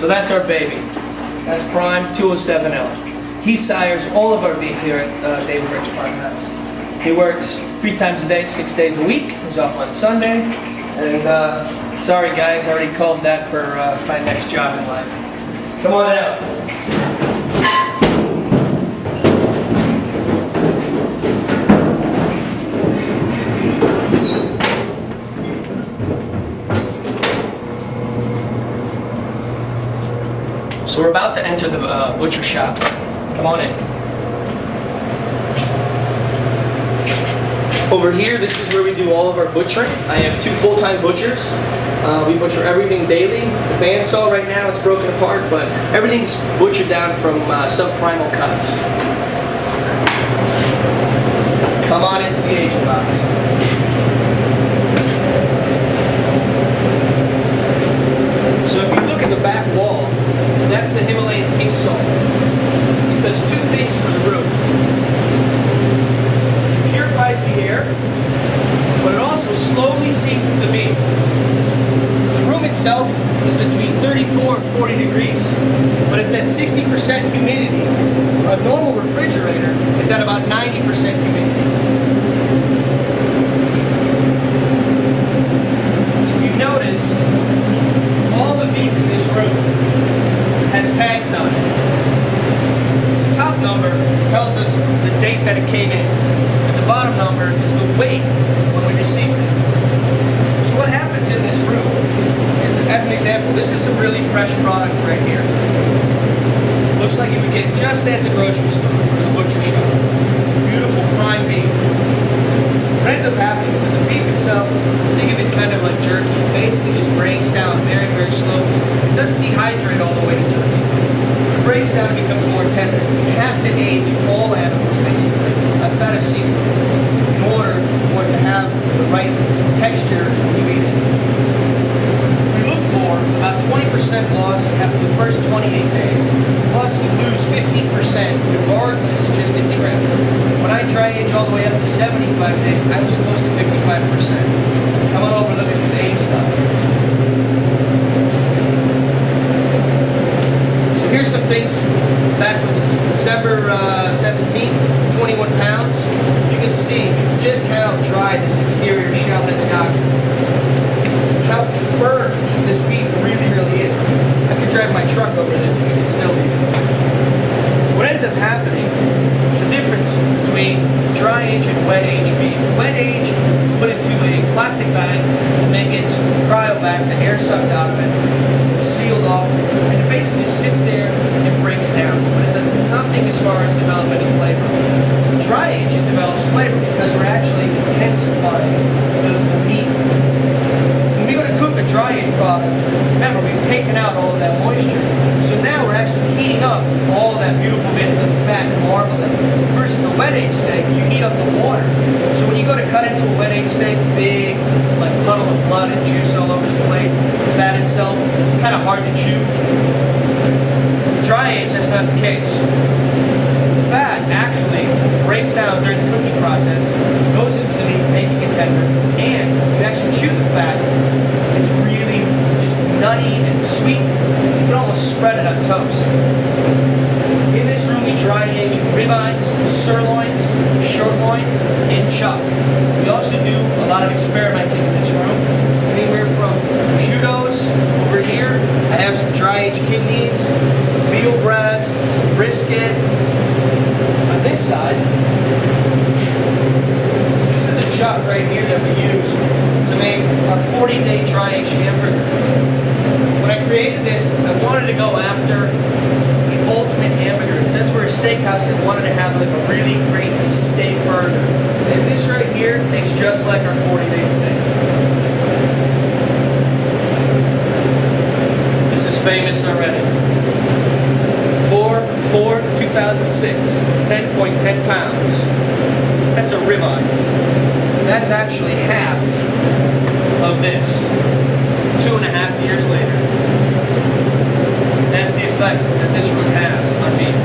So that's our baby. That's Prime 207L. He sires all of our beef here at David Rick's Primehouse. He works 3 times a day, 6 days a week. He's off on Sunday. And sorry guys, I already called that for my next job in life. Come on out. So we're about to enter the butcher shop. Come on in. Over here, this is where we do all of our butchering. I have 2 full-time butchers. We butcher everything daily. The bandsaw right now, it's broken apart, but everything's butchered down from sub-primal cuts. Come on into the Asian box. So if you look at the back wall, that's the Himalayan Salt. It does 2 things for the room. It purifies the air, but it also slowly seasons the meat. The room itself is between 34 and 40 degrees, but it's at 60% humidity. A normal refrigerator is at about 90% humidity. If you notice, all the meat in this room has tags on it. The top number tells us the date that it came in, and the bottom number is the weight when we received it. So what happens in this room is, as an example, this is some really fresh product right here. Looks like you would get just at the grocery store or the butcher shop. Beautiful prime beef. What ends up happening is that the beef itself, think of it kind of like jerky, basically just breaks down very, very slowly. It doesn't dehydrate all the way to jerky. It breaks down and becomes more tender. You have to age all animals, basically, outside of seafood, in order for it to have the right texture when you eat it. We look for about 20% loss after the first 28 days, plus we lose 15% regardless just in trim. When I dry age all the way up to 75 days, I was close to 55%. Come on over, look at today's stuff. So here's some things back from December 17th, 21 pounds. You can see just how dry this exterior shell has gotten. How firm this beef really, really is. I could drive my truck over this and you can still eat it. What ends up happening, the difference between dry age and wet age beef. Wet age is put into a plastic bag and then gets cryovac, the air sucked out of it, it's sealed off, and it basically sits there and breaks down. But it does nothing as far as develop any flavor. Dry age, it develops flavor because we're actually intensifying the meat. When we go to cook a dry age product, remember we've taken out all of that moisture. So now we're actually heating up all of that beautiful bits of fat and marbling. Versus the wet age steak, you heat up the water. So when you go to cut into a wet age steak, big, like puddle of blood and juice all over the plate, the fat itself, it's kind of hard to chew. Dry age, that's not the case. The fat actually breaks down during the cooking process, goes into the meat, making it tender, and you actually chew the fat. It's really just nutty and sweet. You can almost spread it on toast. In this room, we dry age ribeyes, sirloins, shortloins, and chuck. We also do a lot of experimenting in this room. Anywhere from prosciuttos over here. I have some dry aged kidneys, some veal breast, some brisket. On this side, this is the chuck right here that we use to make our 40-day dry aged hamburger. When I created this, I wanted to go after the ultimate hamburger. And since we're a steakhouse, I wanted to have like a really great steak burger. And this right here tastes just like our 40-day steak. This is famous already. 4/4/2006, 10.10 pounds. That's a ribeye. That's actually half of this 2.5 years later. That's the effect that this room has on beef.